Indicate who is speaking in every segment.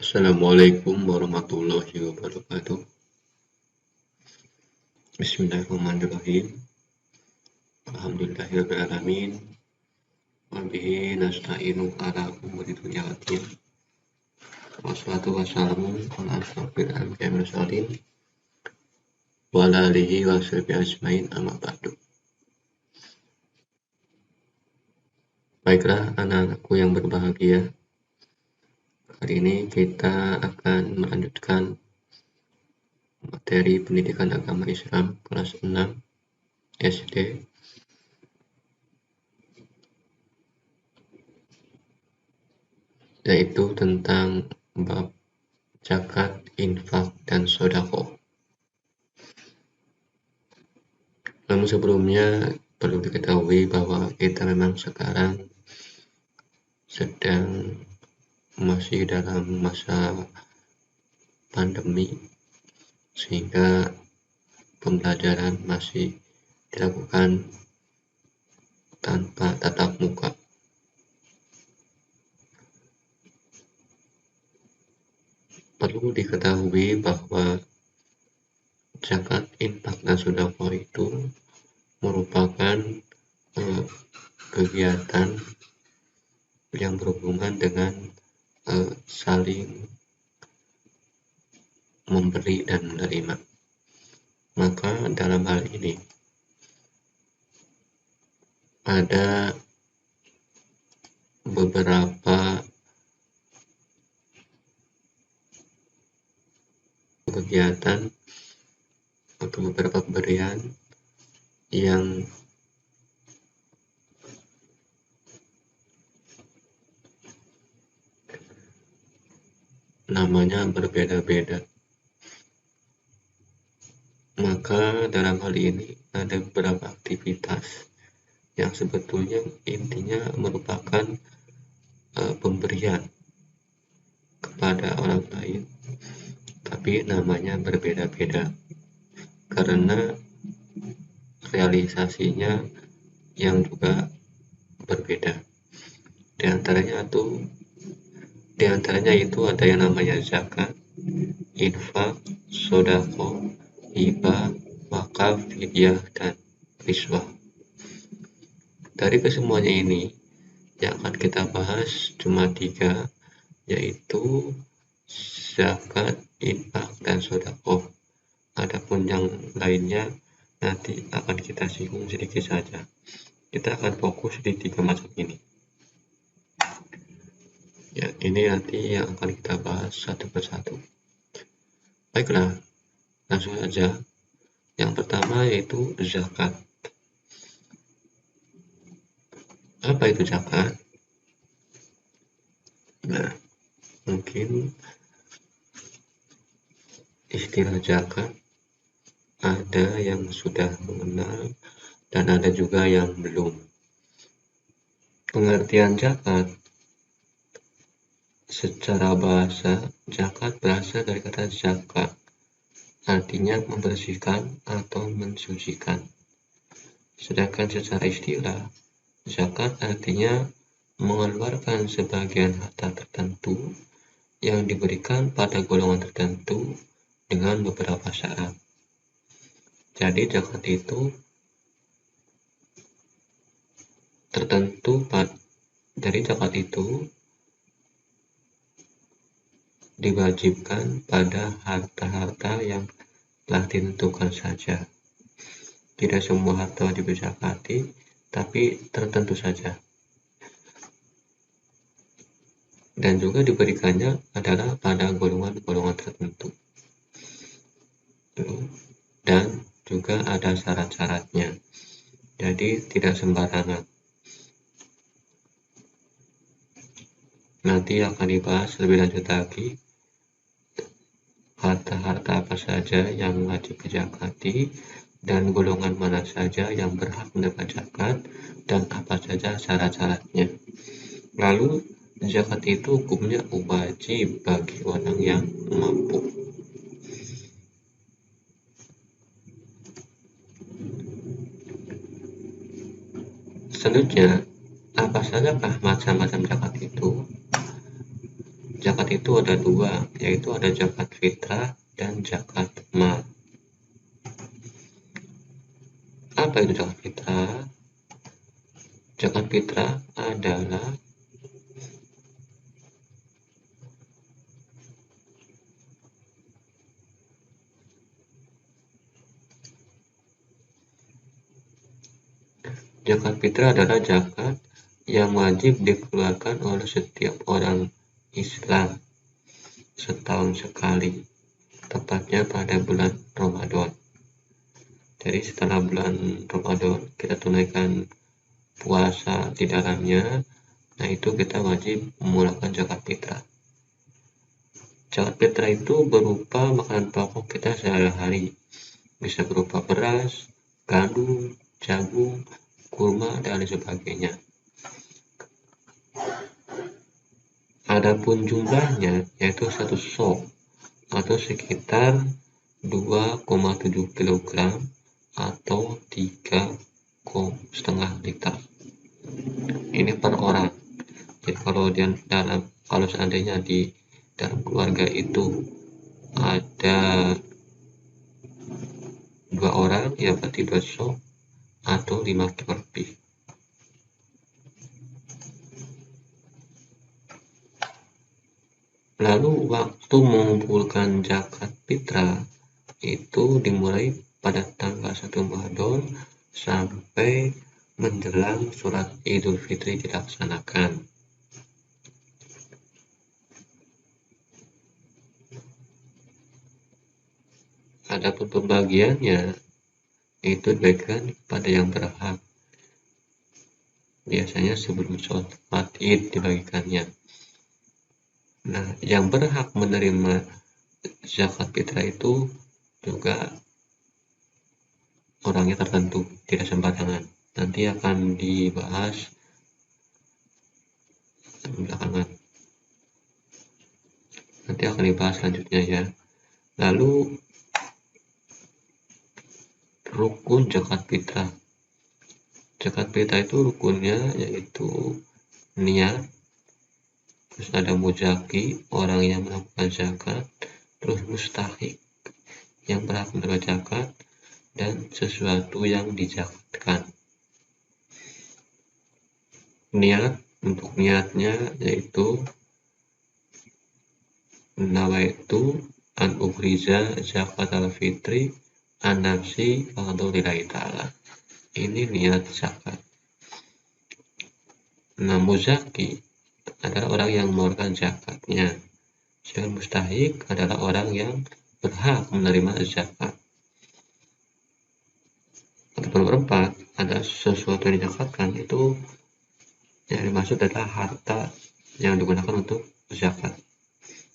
Speaker 1: Assalamualaikum warahmatullahi wabarakatuh. Bismillahirrahmanirrahim. Alhamdulillahirrahmanirrahim. Wabihi nasta'inu ala umuri dunya waddin. Wassalatu wassalamu ala asrofil anbiya'i wal mursalin wa ala alihi wa sahbihi ajmain amma ba'du. Baiklah anak-anakku yang berbahagia. Hari ini kita akan melanjutkan materi pendidikan agama Islam kelas 6 SD, yaitu tentang bab zakat, infak, dan sodako. Namun sebelumnya perlu diketahui bahwa kita memang sekarang sedang masih dalam masa pandemi, sehingga pembelajaran masih dilakukan tanpa tatap muka. Perlu diketahui bahwa zakat, infak, dan sedekah itu merupakan kegiatan yang berhubungan dengan saling memberi dan menerima. Maka dalam hal ini ada beberapa kegiatan atau beberapa pemberian yang namanya berbeda-beda. Maka dalam hal ini ada beberapa aktivitas yang sebetulnya intinya merupakan pemberian kepada orang lain, tapi namanya berbeda-beda karena realisasinya yang juga berbeda. Di antaranya itu ada yang namanya zakat, infak, sodako, hibah, wakaf, fidyah, dan riswah. Dari kesemuanya ini yang akan kita bahas cuma 3, yaitu zakat, infak, dan sodako. Adapun yang lainnya nanti akan kita singgung sedikit saja. Kita akan fokus di 3 macam ini. Ya, ini nanti yang akan kita bahas satu persatu. Baiklah, langsung saja. Yang pertama yaitu zakat. Apa itu zakat? Nah, mungkin istilah zakat ada yang sudah mengenal dan ada juga yang belum. Pengertian zakat secara bahasa, zakat berasal dari kata zakat, artinya membersihkan atau mensucikan. Sedangkan secara istilah, zakat artinya mengeluarkan sebagian harta tertentu yang diberikan pada golongan tertentu dengan beberapa syarat. Jadi zakat itu diwajibkan pada harta-harta yang telah ditentukan saja. Tidak semua harta wajib dizakati, tapi tertentu saja. Dan juga diberikannya adalah pada golongan-golongan tertentu. Dan juga ada syarat-syaratnya. Jadi tidak sembarangan. Nanti akan dibahas lebih lanjut lagi harta-harta apa saja yang wajib dizakati dan golongan mana saja yang berhak mendapat zakat dan apa saja syarat-syaratnya. Lalu zakat itu hukumnya wajib bagi orang yang mampu. Selanjutnya, apa sajakah macam-macam zakat itu? Zakat itu ada dua, yaitu ada zakat fitrah dan zakat mal. Apa itu zakat fitrah? Zakat fitrah adalah zakat yang wajib dikeluarkan oleh setiap orang Islam setahun sekali, tepatnya pada bulan Ramadan. Jadi setelah bulan Ramadan kita tunaikan puasa di dalamnya, nah itu kita wajib memulakan zakat fitrah. Zakat fitrah itu berupa makanan pokok kita sehari-hari, bisa berupa beras, gandum, jagung, kurma, dan sebagainya. Adapun jumlahnya yaitu 1 sok atau sekitar 2,7 kg atau 3,5 liter. Ini per orang. Jadi kalau seandainya di dalam keluarga itu ada 2 orang, ya berarti 2 sok atau 5 kilo lebih. Lalu waktu mengumpulkan zakat fitrah itu dimulai pada tanggal 1 Ramadan sampai menjelang sholat Idul Fitri dilaksanakan. Adapun pembagiannya itu dibagikan pada yang berhak. Biasanya sebelum sholat Id dibagikannya. Nah, yang berhak menerima zakat fitrah itu juga orangnya tertentu, tidak sembarangan. Nanti akan dibahas belakangan. Nanti akan dibahas selanjutnya ya. Lalu rukun zakat fitrah. Zakat fitrah itu rukunnya yaitu niat, terus ada muzaki, orang yang melakukan zakat, terus mustahik, yang berhak menerima zakat, dan sesuatu yang dizakatkan. Niat, untuk niatnya yaitu nawaitu an ukhriza zakat al-fitri an nafsi fardhu lillahi ta'ala. Ini niat zakat. Nah, muzaki adalah orang yang mengeluarkan zakatnya. Sedangkan mustahik adalah orang yang berhak menerima zakat. Atau nomor 4, ada sesuatu yang dizakatkan, itu yang dimaksud adalah harta yang digunakan untuk zakat.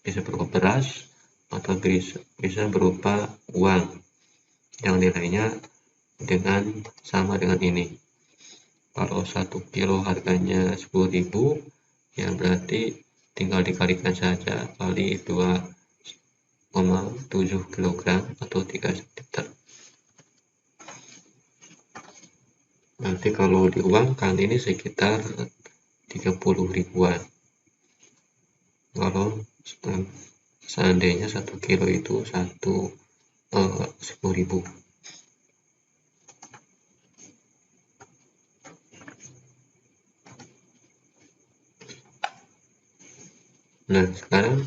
Speaker 1: Bisa berupa beras atau bisa berupa uang yang nilainya sama dengan ini. Kalau 1 kilo harganya 10.000, ya berarti tinggal dikalikan saja kali 2,7 kg atau 3 liter. Nanti kalau diuangkan ini sekitar 30 ribuan. Kalau seandainya 1 kilo itu 10.000. Nah, sekarang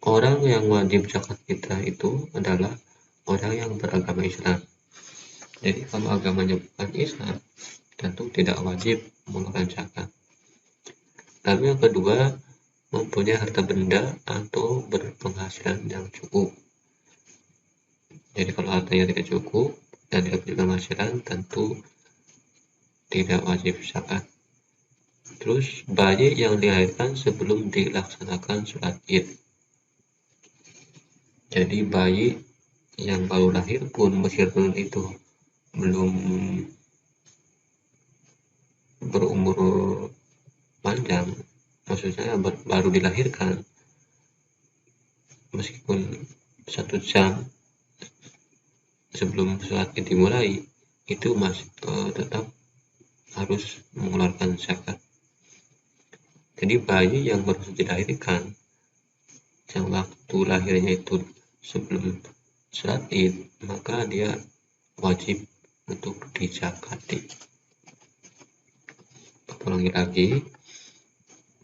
Speaker 1: orang yang wajib zakat fitrah itu adalah orang yang beragama Islam. Jadi kalau agamanya bukan Islam, tentu tidak wajib mengeluarkan zakat. Lalu yang kedua, mempunyai harta benda atau berpenghasilan yang cukup. Jadi kalau hartanya tidak cukup dan tidak punya penghasilan, tentu tidak wajib zakat. Terus bayi yang dilahirkan sebelum dilaksanakan sholat Id. Jadi bayi yang baru lahir pun meskipun itu belum berumur panjang, maksudnya baru dilahirkan, meskipun 1 jam sebelum sholat Id dimulai, itu masih tetap harus mengeluarkan zakat. Jadi bayi yang baru saja dilahirkan, yang waktu lahirnya itu sebelum sholat id, maka dia wajib untuk dizakati. Ulangi lagi,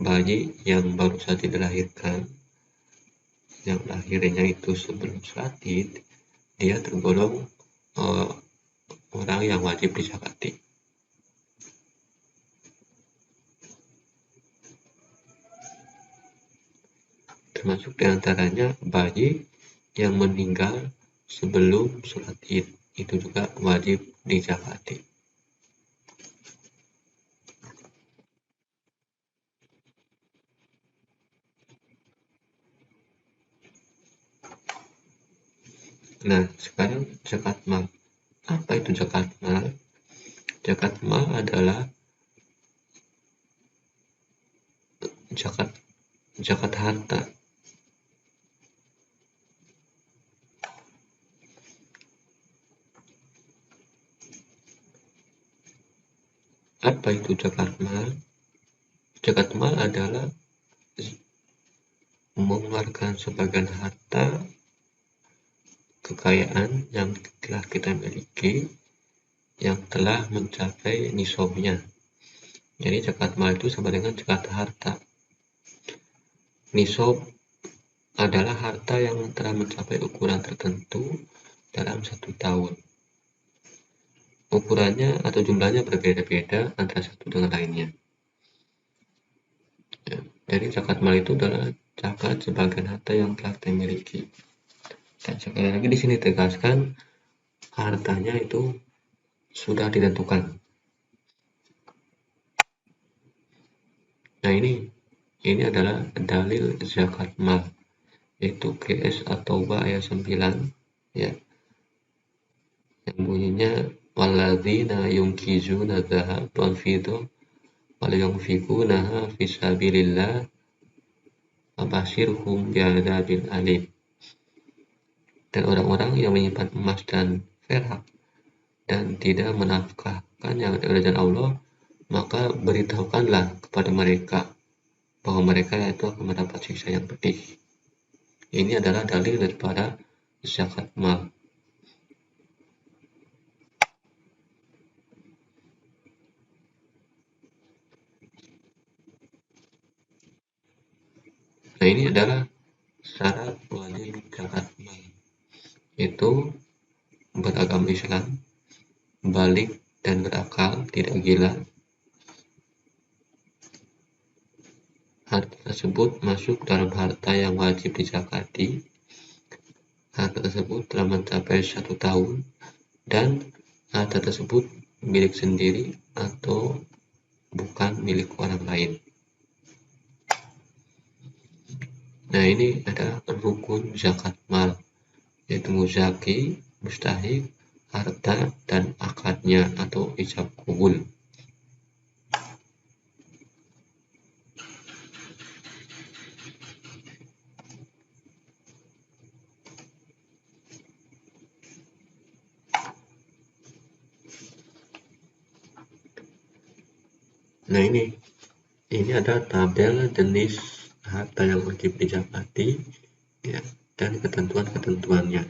Speaker 1: bayi yang baru saja dilahirkan, yang lahirnya itu sebelum sholat id, dia tergolong orang yang wajib dizakati. Termasuk diantaranya bayi yang meninggal sebelum sholat id, itu juga wajib dizakati. Nah, sekarang zakat mal. Apa itu zakat mal? Zakat mal adalah zakat harta. Apa itu zakat mal? Zakat mal adalah mengeluarkan sebagian harta kekayaan yang telah kita miliki yang telah mencapai nisabnya. Jadi zakat mal itu sama dengan zakat harta. Nisab adalah harta yang telah mencapai ukuran tertentu dalam 1 tahun. Ukurannya atau jumlahnya berbeda-beda antara satu dengan lainnya. Ya, jadi zakat mal itu adalah zakat sebagian harta yang telah kita miliki. Dan sekali lagi di sini tegaskan hartanya itu sudah ditentukan. Nah, ini adalah dalil zakat mal, yaitu QS atau ayat 9, ya, yang bunyinya walladzina yunkizuna dzahab wal fiddah wal yunfikunaha fisabilillah fabashirhum bi'adzabil alim. Dan orang-orang yang menyimpan emas dan perak dan tidak menafkahkannya dari jalan Allah, maka beritahukanlah kepada mereka bahwa mereka itu akan mendapat siksa yang pedih. Ini adalah dalil daripada zakat mal. Nah, ini adalah syarat wajib zakat mal, yaitu beragama Islam, balik dan berakal, tidak gila. Harta tersebut masuk dalam harta yang wajib dizakati. Harta tersebut telah mencapai 1 tahun dan harta tersebut milik sendiri atau bukan milik orang lain. Nah, ini ada rukun zakat mal, yaitu muzaki, mustahik, harta, dan akadnya atau ijab kabul. Nah, ini ada tabel jenis harta yang wajib dizakati, ya, dan ketentuan-ketentuannya.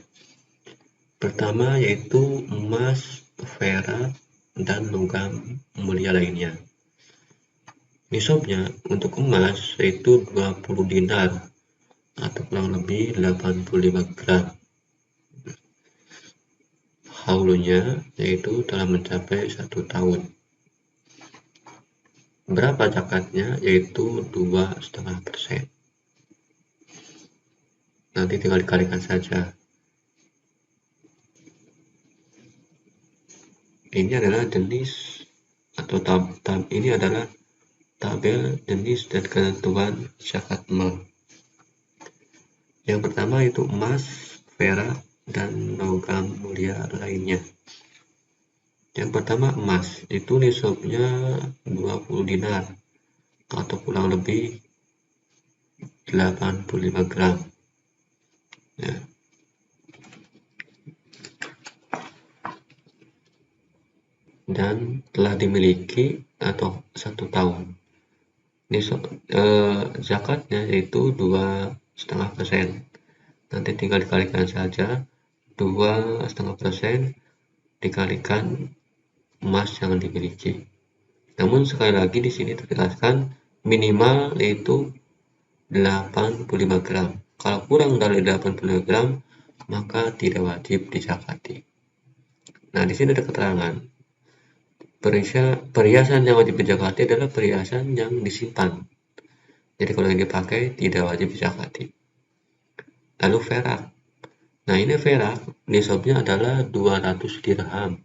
Speaker 1: Pertama yaitu emas, perak, dan logam mulia lainnya. Nisabnya untuk emas yaitu 20 dinar atau kurang lebih 85 gram. Haulunya yaitu telah mencapai 1 tahun. Berapa zakatnya? Yaitu 2,5%. Nanti tinggal dikalikan saja. Ini adalah jenis atau ini adalah tabel jenis dan ketentuan zakat mal. Yang pertama itu emas, perak, dan logam mulia lainnya. Yang pertama emas, itu nisabnya 20 dinar atau kurang lebih 85 gram. Ya. Dan telah dimiliki atau 1 tahun. zakatnya yaitu 2,5%. Nanti tinggal dikalikan saja 2,5% dikalikan emas yang dimiliki. Namun sekali lagi di sini ditegaskan minimal yaitu 85 gram. Kalau kurang dari 85 gram maka tidak wajib dizakati. Nah, di sini ada keterangan perhiasan yang wajib dizakati adalah perhiasan yang disimpan. Jadi kalau yang dipakai tidak wajib dizakati. Lalu perak. Nah, ini perak nisabnya adalah 200 dirham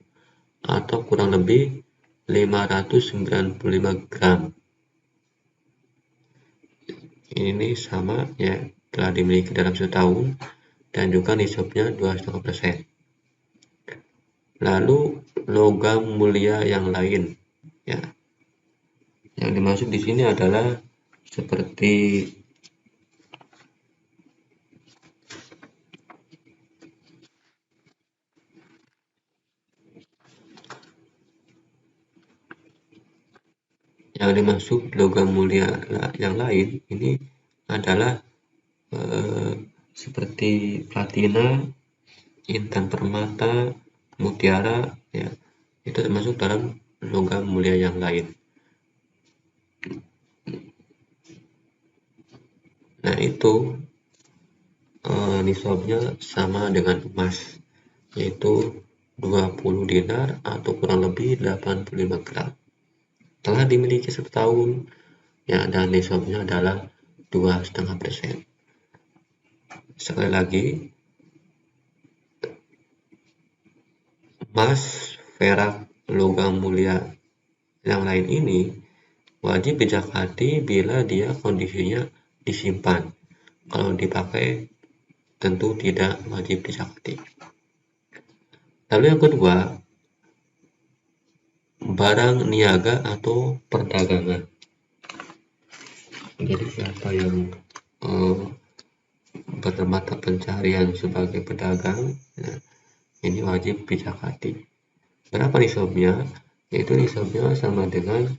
Speaker 1: atau kurang lebih 595 gram. Ini sama ya, telah dimiliki dalam setahun dan juga nisabnya 2,5%. Lalu logam mulia yang lain ya. Yang dimaksud di sini adalah seperti yang dimaksud logam mulia yang lain ini adalah seperti platina, intan permata, mutiara ya. Itu termasuk dalam logam mulia yang lain. Nah, itu nisabnya sama dengan emas, yaitu 20 dinar atau kurang lebih 85 gram. Telah dimiliki setahun, ya, dan nisabnya adalah 2,5%. Sekali lagi, emas, perak, logam mulia yang lain ini wajib dizakati bila dia kondisinya disimpan. Kalau dipakai tentu tidak wajib dizakati. Lalu yang kedua, barang niaga atau perdagangan. Jadi siapa yang bermata pencarian sebagai pedagang, ya, ini wajib dizakati. Berapa nisabnya? Yaitu nisabnya sama dengan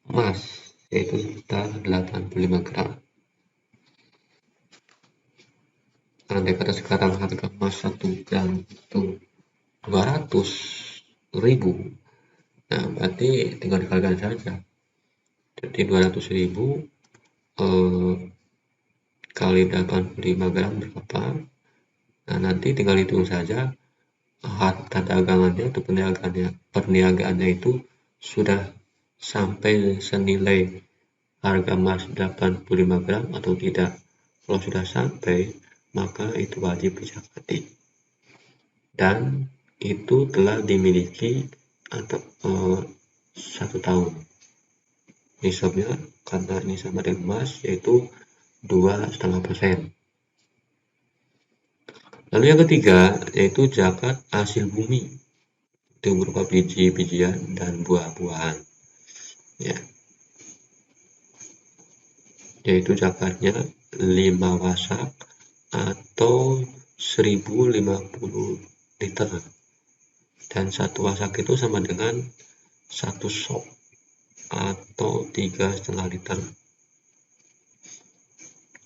Speaker 1: emas, yaitu sekitar 85 gram. Andai kata sekarang harga emas 1 gram itu 200.000, nah berarti tinggal dikalikan saja. Jadi 200.000 kali 85 gram berapa? Nah, nanti tinggal hitung saja harta dagangannya atau perniagaannya itu sudah sampai senilai harga emas 85 gram atau tidak. Kalau sudah sampai, maka itu wajib dizakati. Dan itu telah dimiliki atau 1 tahun. Nisabnya karena ini sama dengan emas yaitu 2,5%. Lalu yang ketiga yaitu zakat hasil bumi, itu berupa biji-bijian dan buah-buahan. Ya. Yaitu zakatnya 5 wasak atau 1050 liter. Dan 1 wasak itu sama dengan 1 sok atau 3,5 liter.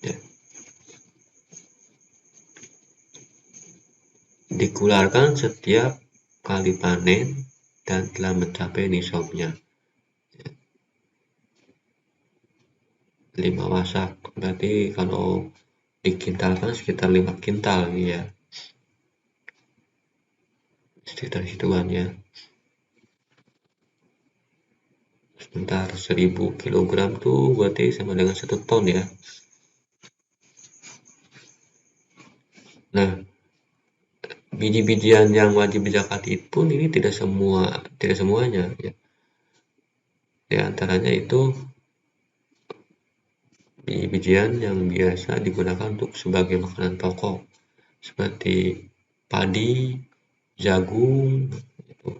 Speaker 1: Ya. Dikeluarkan setiap kali panen dan telah mencapai nisabnya. 5 wasak berarti kalau dikintalkan sekitar 5 kintal ya, sekitar situan ya. Sebentar 1000 kg tuh berarti sama dengan 1 ton ya. Nah, biji-bijian yang wajib dizakati pun ini tidak semuanya ya. Di antaranya itu biji-bijian yang biasa digunakan untuk sebagai makanan pokok seperti padi, jagung gitu.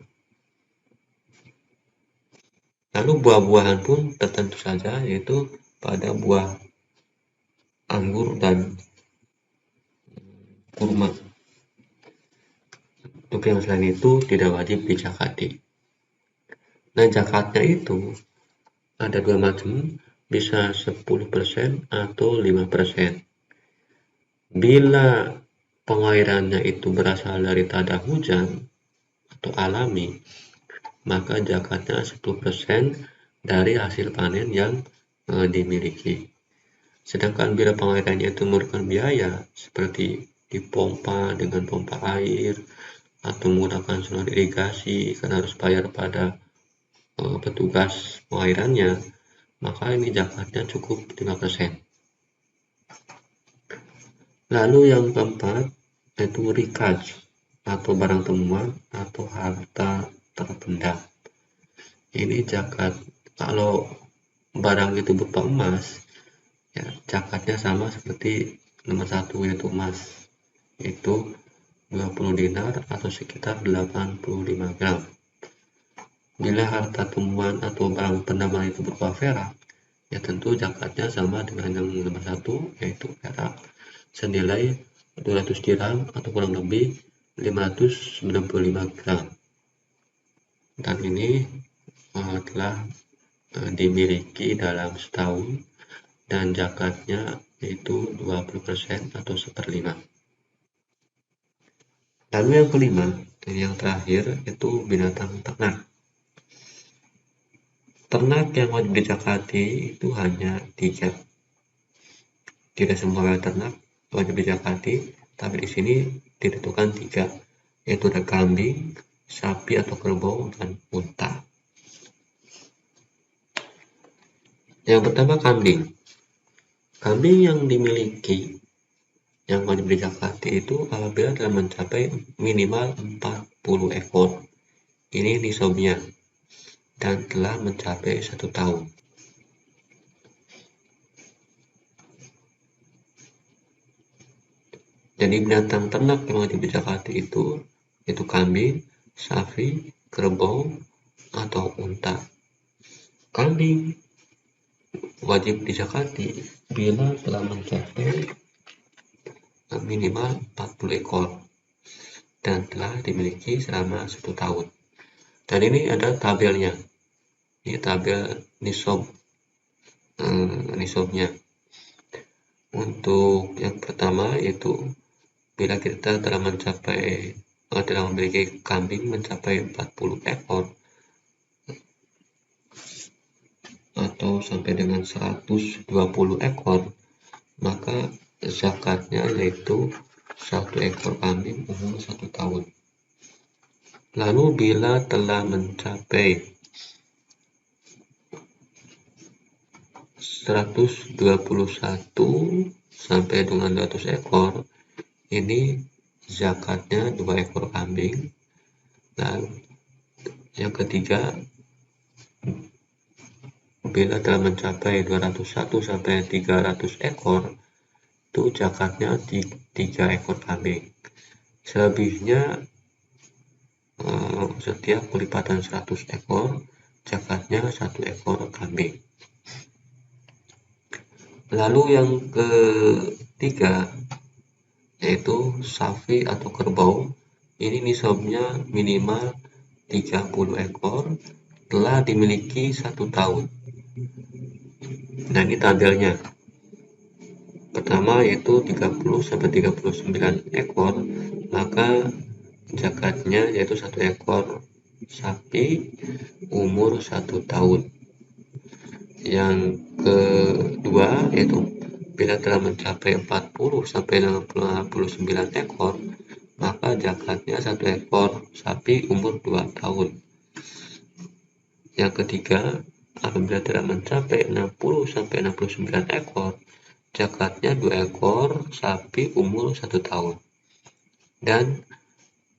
Speaker 1: Lalu buah-buahan pun tertentu saja, yaitu pada buah anggur dan kurma. Untuk yang selain itu tidak wajib dizakati. Nah, zakatnya itu ada 2 macam. bisa 10% atau 5%. Bila pengairannya itu berasal dari tada hujan atau alami, maka zakatnya 10% dari hasil panen yang dimiliki. Sedangkan bila pengairannya itu memerlukan biaya seperti dipompa dengan pompa air atau menggunakan saluran irigasi karena harus bayar pada petugas pengairannya, maka ini zakatnya cukup 5%. Lalu yang keempat yaitu rikaz atau barang temuan atau harta terpendam. Ini zakat kalau barang itu berupa emas, ya zakatnya sama seperti nomor 1 yaitu emas, yaitu 20 dinar atau sekitar 85 gram. Bila harta temuan atau barang penambang itu berupa perak, ya tentu zakatnya sama dengan yang nomor 1 yaitu perak senilai 200 dirham atau kurang lebih 595 gram. Dan ini telah dimiliki dalam setahun dan zakatnya yaitu 20% atau 1/5. Lalu yang kelima dan yang terakhir itu binatang ternak. Ternak yang wajib dizakati itu hanya 3. Tidak semua ternak wajib dizakati, tapi di sini ditentukan 3, yaitu ada kambing, sapi atau kerbau, dan unta. Yang pertama kambing. Kambing yang dimiliki yang wajib dizakati itu apabila telah mencapai minimal 40 ekor. Ini nisabnya dan telah mencapai 1 tahun. Jadi binatang ternak yang wajib dizakati itu kambing, sapi, kerbau, atau unta. Kambing wajib dizakati bila telah mencapai minimal 40 ekor dan telah dimiliki selama 1 tahun. Dan ini ada tabelnya. Ini tabel nisabnya. Untuk yang pertama yaitu bila kita telah memiliki kambing mencapai 40 ekor atau sampai dengan 120 ekor, maka zakatnya yaitu 1 ekor kambing umur 1 tahun. Lalu bila telah mencapai 121 sampai dengan 200 ekor, ini zakatnya 2 ekor kambing. Dan yang ketiga, bila telah mencapai 201 sampai 300 ekor, itu zakatnya 3 ekor kambing. Selebihnya setiap pelipatan 100 ekor, zakatnya 1 ekor kambing. Lalu yang ketiga yaitu sapi atau kerbau. Ini nisabnya minimal 30 ekor, telah dimiliki 1 tahun. Nah, ini tabelnya. Pertama yaitu 30 sampai 39 ekor, maka zakatnya yaitu 1 ekor sapi umur 1 tahun. Yang kedua yaitu bila telah mencapai 40 sampai 59 ekor, maka zakatnya 1 ekor sapi umur 2 tahun. Yang ketiga, apabila telah mencapai 60 sampai 69 ekor, zakatnya 2 ekor sapi umur 1 tahun. Dan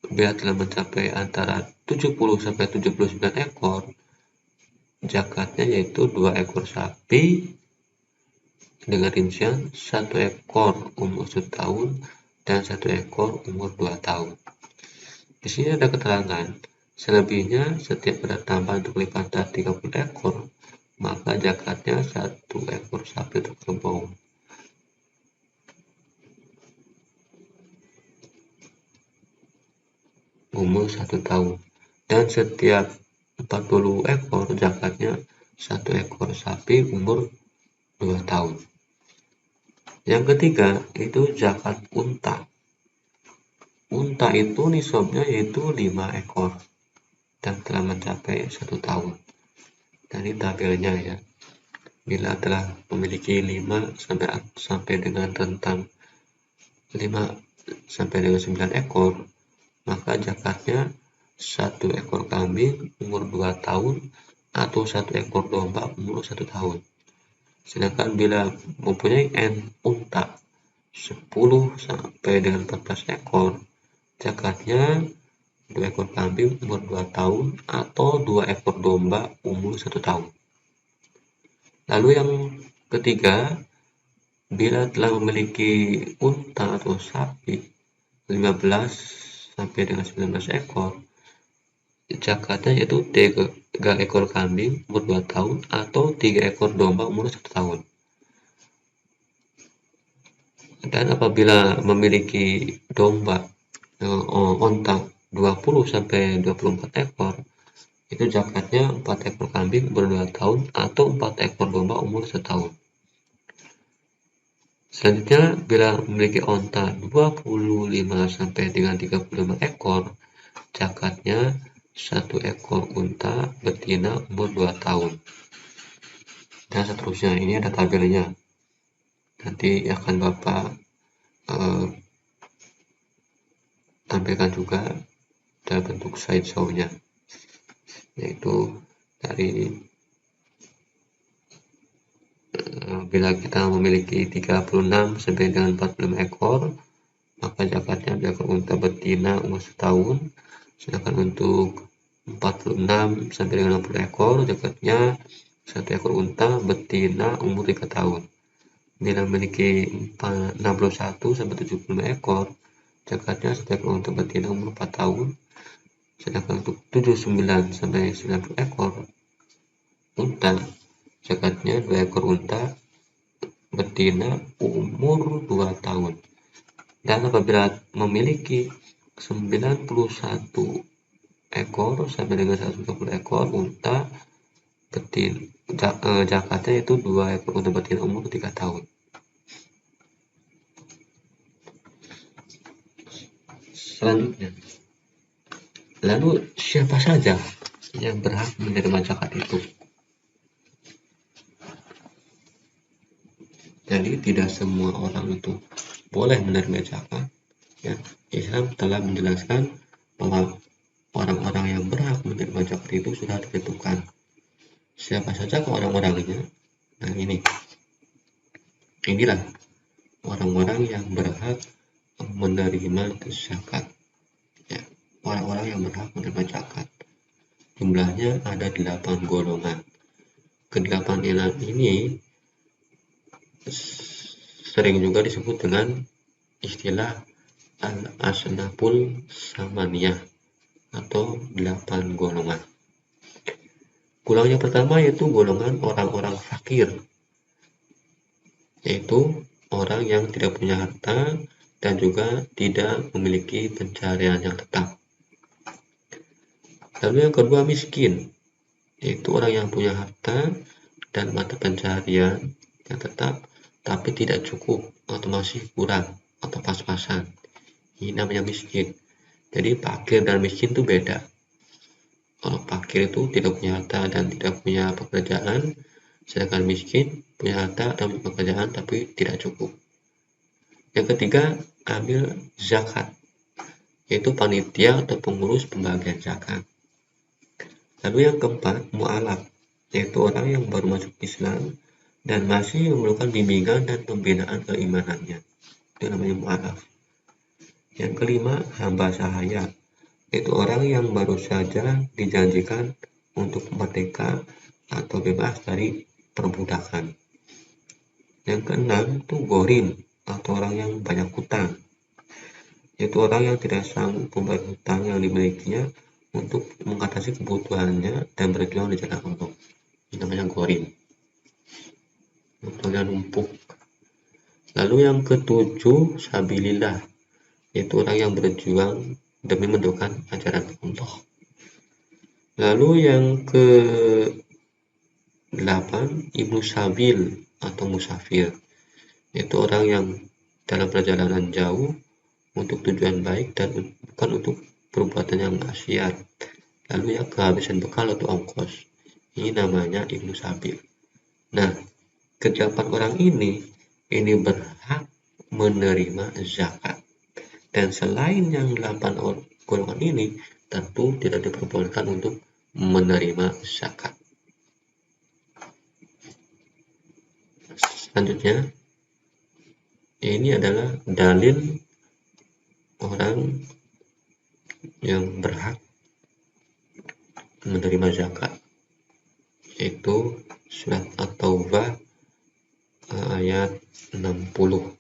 Speaker 1: bila telah mencapai antara 70 sampai 79 ekor, zakatnya yaitu 2 ekor sapi dengan rincian 1 ekor umur 1 tahun dan 1 ekor umur 2 tahun. Di sini ada keterangan, selebihnya setiap ada tambahan untuk pelipatan 30 ekor, maka zakatnya 1 ekor sapi atau kerbau. Umur 1 tahun. Dan setiap 40 ekor zakatnya 1 ekor sapi umur 2 tahun. Yang ketiga itu zakat unta. Unta itu nisabnya yaitu 5 ekor dan telah mencapai 1 tahun. Dan ini tabelnya ya. Bila telah memiliki 5 sampai dengan rentang 5 sampai dengan 9 ekor, maka zakatnya 1 ekor kambing umur 2 tahun atau 1 ekor domba umur 1 tahun. Sedangkan bila mempunyai unta 10 sampai dengan 14 ekor, zakatnya 2 ekor kambing umur 2 tahun atau 2 ekor domba umur 1 tahun. Lalu yang ketiga, bila telah memiliki unta atau sapi 15 sampai dengan 19 ekor, zakatnya yaitu 3 ekor kambing umur 2 tahun atau 3 ekor domba umur 1 tahun. Dan apabila memiliki domba onta 20 sampai 24 ekor, itu zakatnya 4 ekor kambing umur 2 tahun atau 4 ekor domba umur 1 tahun. Selanjutnya, bila memiliki onta 25 sampai dengan 35 ekor, zakatnya 1 ekor unta betina umur 2 tahun. Dan seterusnya, ini ada tabelnya. Nanti akan Bapak tampilkan juga dalam bentuk slideshow-nya, yaitu dari bila kita memiliki 36 sampai dengan 45 ekor, maka zakatnya 2 ekor unta betina umur 1 tahun. Sedangkan untuk 46 sampai dengan 60 ekor, zakatnya 1 ekor unta betina umur 3 tahun. Bila memiliki 61 sampai 75 ekor, zakatnya 1 ekor unta betina umur 4 tahun. Sedangkan untuk 79 sampai 90 ekor unta, zakatnya 2 ekor unta betina umur 2 tahun. Dan apabila memiliki 91 ekor sampai dengan 120 ekor unta betina, zakatnya itu 2 ekor unta betina umur 3 tahun. Selanjutnya, lalu siapa saja yang berhak menerima zakat itu? Jadi tidak semua orang itu boleh menerima zakat. Ya, Islam telah menjelaskan bahwa orang-orang yang berhak menerima zakat itu sudah ditentukan. Siapa saja ke orang-orangnya? Nah, inilah orang-orang yang berhak menerima zakat. Ya, orang-orang yang berhak menerima zakat. Jumlahnya ada 8 golongan. Ke-8 ini sering juga disebut dengan istilah al-asnaful samaniyah atau 8 golongan. Golongan yang pertama yaitu golongan orang-orang fakir, yaitu orang yang tidak punya harta dan juga tidak memiliki pencarian yang tetap. Lalu yang kedua miskin, yaitu orang yang punya harta dan mata pencarian yang tetap tapi tidak cukup atau masih kurang atau pas-pasan. Ini namanya miskin. Jadi fakir dan miskin itu beda. Kalau fakir itu tidak punya harta dan tidak punya pekerjaan, sedangkan miskin punya harta dan punya pekerjaan tapi tidak cukup. Yang ketiga, amil zakat, yaitu panitia atau pengurus pembagian zakat. Lalu yang keempat, mu'alaf, yaitu orang yang baru masuk Islam dan masih memerlukan bimbingan dan pembinaan keimanannya. Itu namanya mu'alaf. Yang kelima, hamba sahaya, yaitu orang yang baru saja dijanjikan untuk merdeka atau bebas dari perbudakan. Yang keenam itu gorim, atau orang yang banyak hutang, yaitu orang yang tidak sanggup membayar hutang yang dimilikinya untuk mengatasi kebutuhannya dan berjuang di jalan Allah. Ini namanya gorim, hutangnya numpuk. Lalu yang ketujuh, sabilillah, yaitu orang yang berjuang demi mendoakan ajaran Allah. Lalu yang ke-8, ibnu sabil, atau musafir. Itu orang yang dalam perjalanan jauh untuk tujuan baik dan bukan untuk perbuatan yang maksiat, lalu ya kehabisan bekal atau ongkos. Ini namanya ibnu sabil. Nah, kedelapan orang ini berhak menerima zakat. Dan selain yang 8 golongan ini, tentu tidak diperbolehkan untuk menerima zakat. Selanjutnya, ini adalah dalil orang yang berhak menerima zakat, yaitu surat At-Taubah ayat 60.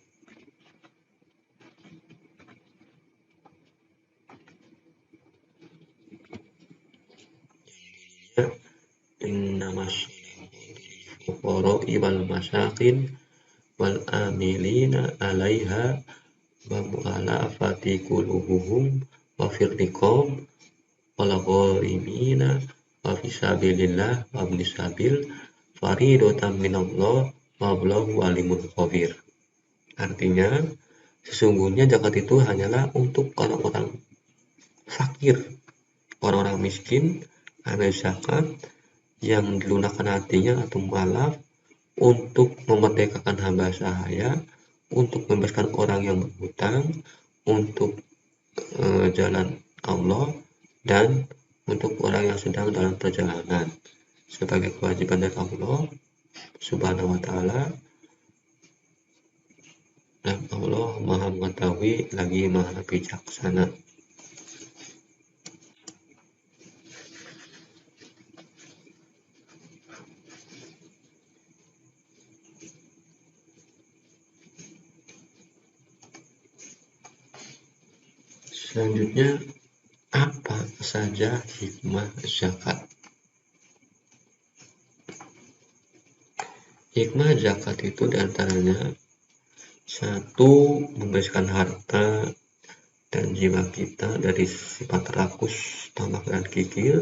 Speaker 1: Innamas fuqara'i wal masakin wal amilina 'alaiha wa mu'allafati qulubuhum wa fir riqab wal gharimina wa fisabilillah wa ibnis sabil faridatan minallah wallahu alimun khabir. Artinya, sesungguhnya zakat itu hanyalah untuk orang-orang fakir, orang-orang miskin, amil zakat yang dilunakkan hatinya atau mualaf untuk memerdekakan hamba sahaya, untuk membebaskan orang yang berhutang, untuk jalan Allah, dan untuk orang yang sedang dalam perjalanan sebagai kewajiban dari Allah Subhanahu wa Ta'ala. Dan Allah Maha Mengetahui lagi Maha Bijaksana. Selanjutnya, apa saja hikmah zakat? Hikmah zakat itu diantaranya: 1. Membebaskan harta dan jiwa kita dari sifat rakus, tamak, dan kikir.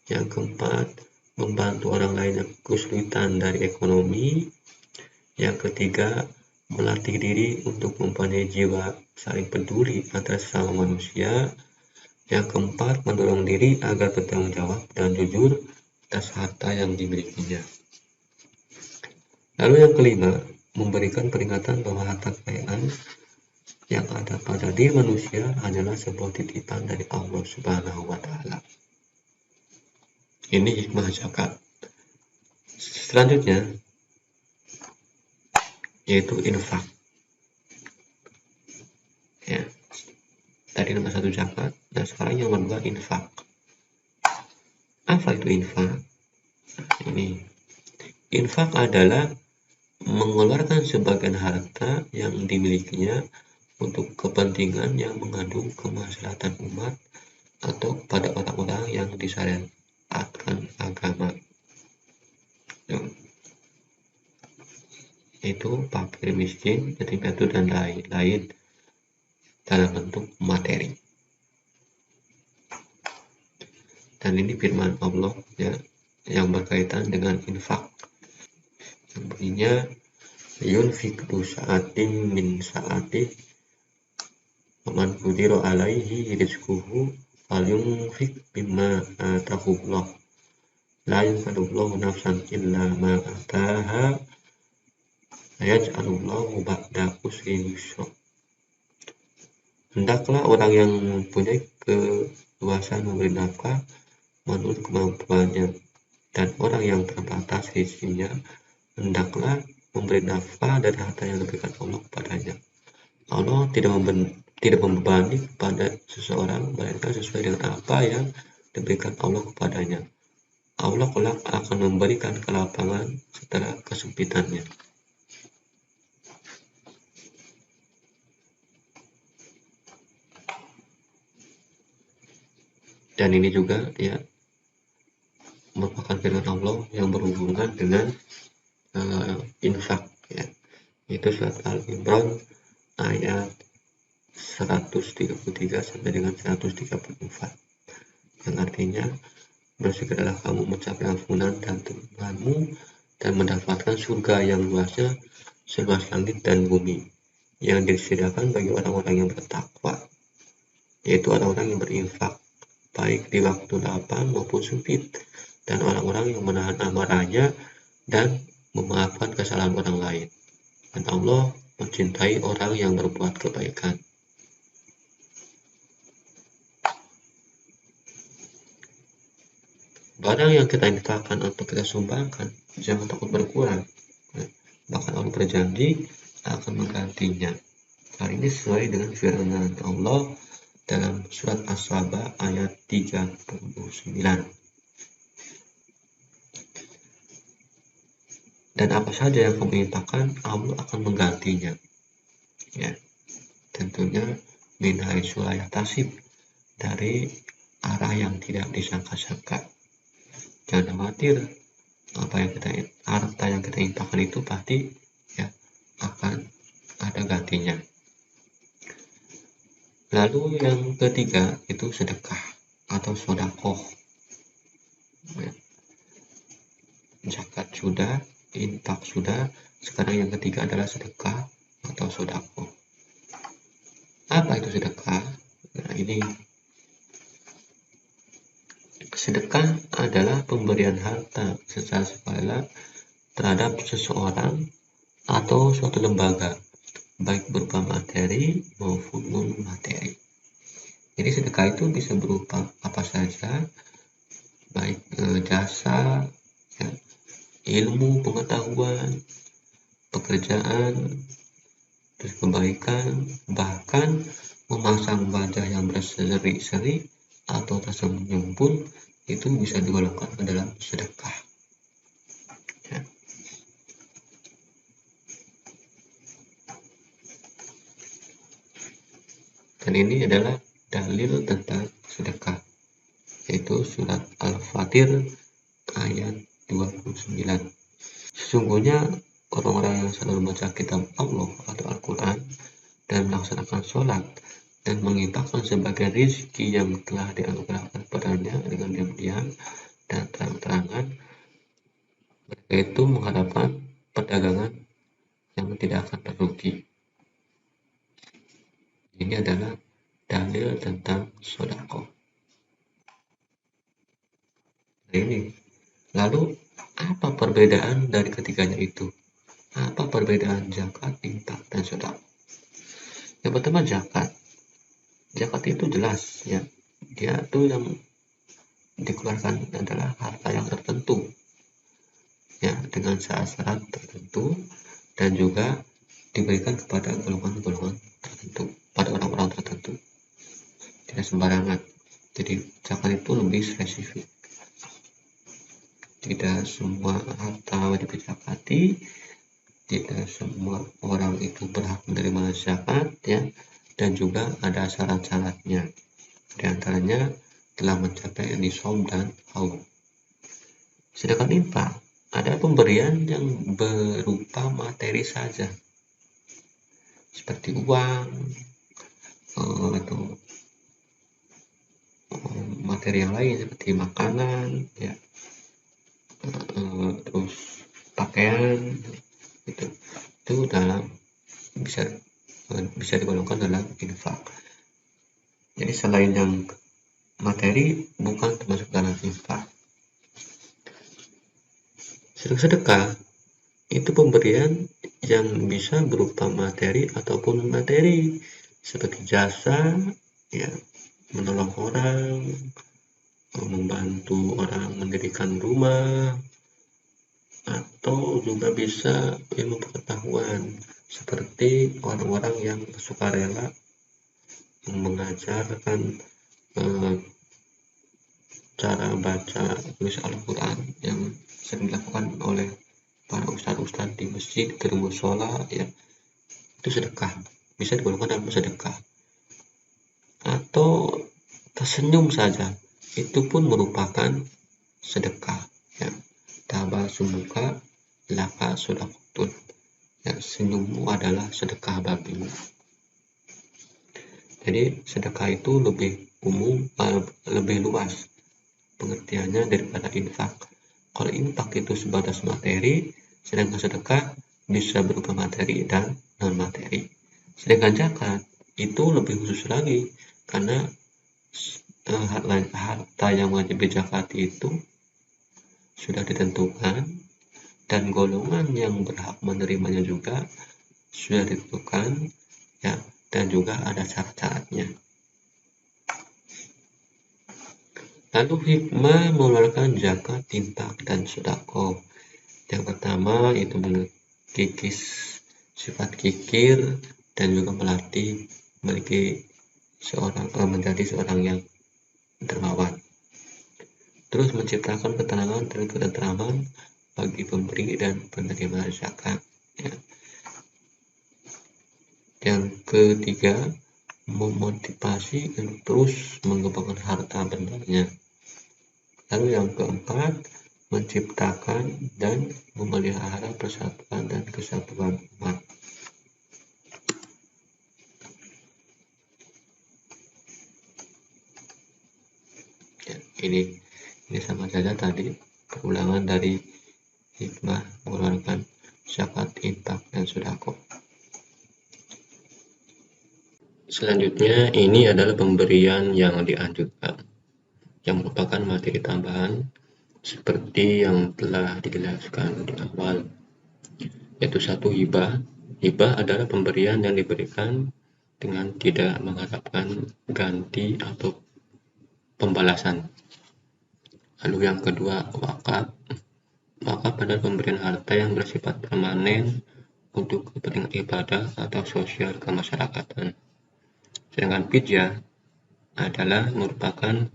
Speaker 1: Yang keempat, membantu orang lain yang kesulitan dari ekonomi. Yang ketiga, melatih diri untuk mempunyai jiwa saling peduli antara sesama manusia. Yang keempat, mendorong diri agar bertanggung jawab dan jujur atas harta yang dimilikinya. Lalu yang kelima, memberikan peringatan bahwa harta kekayaan yang ada pada diri manusia hanyalah sebuah titipan dari Allah Subhanahu wa Ta'ala. Ini hikmah zakat. Selanjutnya, yaitu infak. Ya, tadi nomor 1 zakat, nah sekarang yang nomor 2 infak. Apa itu infak? Ini infak adalah mengeluarkan sebagian harta yang dimilikinya untuk kepentingan yang mengandung kemaslahatan umat atau pada orang-orang yang disyariatkan agama. Itu fakir, miskin, yatim piatu, dan lain-lain dalam bentuk materi. Dan ini firman Allah ya, yang berkaitan dengan infak. Yang bunyinya yunfik du sa'atin min sa'atih waman qudira alaihi rizquhu falyunfik mimma atahullah la yukallifullahu nafsan illa ma ataha yaj'alullahu ba'da usrin yusra. Hendaklah orang yang mempunyai keluasan memberi nafkah menurut kemampuannya, dan orang yang terbatas rezekinya hendaklah memberi nafkah dari harta yang diberikan Allah kepadanya. Allah tidak membebani kepada seseorang melainkan sesuai dengan apa yang diberikan Allah kepadanya. Allah kelak akan memberikan kelapangan setelah kesempitannya. Dan ini juga ya merupakan firman Allah yang berhubungan dengan infak ya. Itu surat Al-Imran ayat 133 sampai dengan 134. Yang artinya, bersegeralah kamu mencapai ampunan dan Tuhanmu dan mendapatkan surga yang luasnya seluas langit dan bumi yang disediakan bagi orang-orang yang bertakwa, yaitu orang-orang yang berinfak baik di waktu lapang maupun sempit, dan orang-orang yang menahan amarahnya dan memaafkan kesalahan orang lain. Dan Allah mencintai orang yang berbuat kebaikan. Barang yang kita infakkan atau kita sumbangkan, jangan takut berkurang. Bahkan Allah berjanji akan menggantinya. Hal ini sesuai dengan firman Allah dalam surat As-Saba ayat 39. Dan apa saja yang kamu infakkan, Allah akan menggantinya. Ya, tentunya min haitsu la yahtasib, dari arah yang tidak disangka-sangka. Jangan khawatir, harta yang kita infakkan itu pasti ya akan ada gantinya. Lalu yang ketiga itu sedekah atau sodakoh. Ya. Zakat sudah, infak sudah, sekarang yang ketiga adalah sedekah atau sodakoh. Apa itu sedekah? Nah, ini sedekah adalah pemberian harta secara sukarela terhadap seseorang atau suatu lembaga, baik berupa materi maupun non-materi. Jadi sedekah itu bisa berupa apa saja, baik jasa, ya, ilmu, pengetahuan, pekerjaan, terus kebaikan, bahkan memasang wajah yang berseri-seri atau tersenyum pun itu bisa digolongkan ke dalam sedekah. Ya. Dan ini adalah dalil tentang sedekah, yaitu surat Al-Fatir ayat 29. Sesungguhnya orang-orang yang selalu membaca kitab Allah atau Al-Quran dan melaksanakan sholat dan menginfakkan sebagai rezeki yang telah dianugerahkan padanya dengan diam-diam dan terang-terangan, mereka itu mengharapkan perdagangan yang tidak akan merugi. Ini adalah dalil tentang sedekah. Ini. Lalu apa perbedaan dari ketiganya itu? Apa perbedaan zakat, infak, dan sedekah? Yang pertama zakat. Zakat itu jelas ya. Dia tuh yang dikeluarkan adalah harta yang tertentu. Ya, dengan syarat-syarat tertentu dan juga diberikan kepada golongan-golongan tertentu, pada orang-orang tertentu. Tidak sembarangan. Jadi zakat itu lebih spesifik. Tidak semua harta wajib dizakati, tidak semua orang itu berhak menerima zakat ya, dan juga ada syarat-syaratnya. Di antaranya telah mencapai nisab dan haul. Sedangkan infak ada pemberian yang berupa materi saja, seperti uang atau materi yang lain seperti makanan ya, terus pakaian itu dalam bisa digolongkan dalam infak. Jadi selain yang materi bukan termasuk dalam infak. Sedekah itu pemberian yang bisa berupa materi ataupun materi, seperti jasa ya, menolong orang, membantu orang mendirikan rumah, atau juga bisa ilmu pengetahuan seperti orang-orang yang sukarela mengajarkan cara baca tulis Al-Quran yang sering dilakukan oleh para ustadz-ustadz di masjid, di musola ya, itu sedekah, bisa digolongkan dalam sedekah. Atau tersenyum saja itu pun merupakan sedekah ya. Tabasumuka laka sedekatun ya, senyummu adalah sedekah bagimu. Jadi sedekah itu lebih umum, lebih luas pengertiannya daripada infak. Kalau infak itu sebatas materi, sedangkan sedekah bisa berupa materi dan non-materi. Sedangkan zakat itu lebih khusus lagi, karena harta yang wajib dizakati itu sudah ditentukan, dan golongan yang berhak menerimanya juga sudah ditentukan, ya, dan juga ada syarat-syaratnya. Lalu hikmah mengeluarkan zakat, infak, dan sedekah. Yang pertama itu mengikis sifat kikir dan juga melatih menjadi seorang yang dermawan. Terus menciptakan ketenangan dan ketentraman bagi pemberi dan penerima zakat. Ya. Yang ketiga, memotivasi untuk terus mengembangkan harta bendanya. Lalu yang keempat, menciptakan dan memelihara persatuan dan kesatuan umat. Ya, ini sama saja tadi perulangan dari hikmah mengeluarkan zakat, infak, dan sedekah. Selanjutnya ini adalah pemberian yang dianjurkan, yang merupakan materi tambahan seperti yang telah dijelaskan di awal, yaitu satu, hibah. Hibah adalah pemberian yang diberikan dengan tidak mengharapkan ganti atau pembalasan. Lalu yang kedua, wakaf. Wakaf adalah pemberian harta yang bersifat permanen untuk kepentingan ibadah atau sosial kemasyarakatan. Sedangkan fidyah adalah merupakan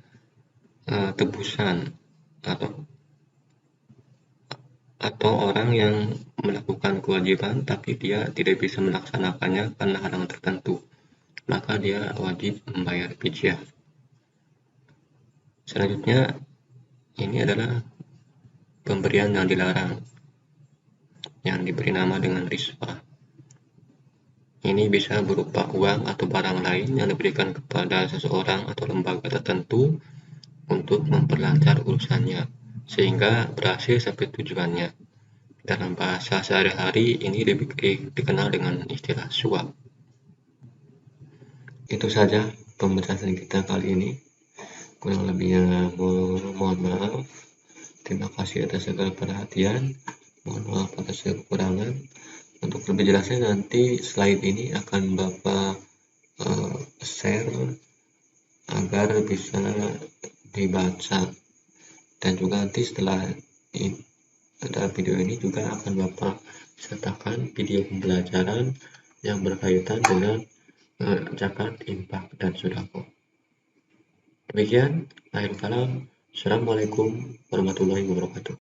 Speaker 1: tebusan atau orang yang melakukan kewajiban tapi dia tidak bisa melaksanakannya karena halangan tertentu, maka dia wajib membayar fidyah. Selanjutnya ini adalah pemberian yang dilarang, yang diberi nama dengan riswah. Ini bisa berupa uang atau barang lain yang diberikan kepada seseorang atau lembaga tertentu untuk memperlancar urusannya sehingga berhasil sampai tujuannya. Dalam bahasa sehari-hari ini dikenal dengan istilah suap. Itu saja pembahasan kita kali ini. Kurang lebihnya mohon maaf. Terima kasih atas segala perhatian. Mohon maaf atas segala kekurangan. Untuk lebih jelasnya nanti slide ini akan Bapak share agar bisa dibaca, dan juga nanti setelah video ini juga akan Bapak sertakan video pembelajaran yang berkaitan dengan zakat, infak, dan sedekah. Demikian, akhir kalam. Assalamualaikum warahmatullahi wabarakatuh.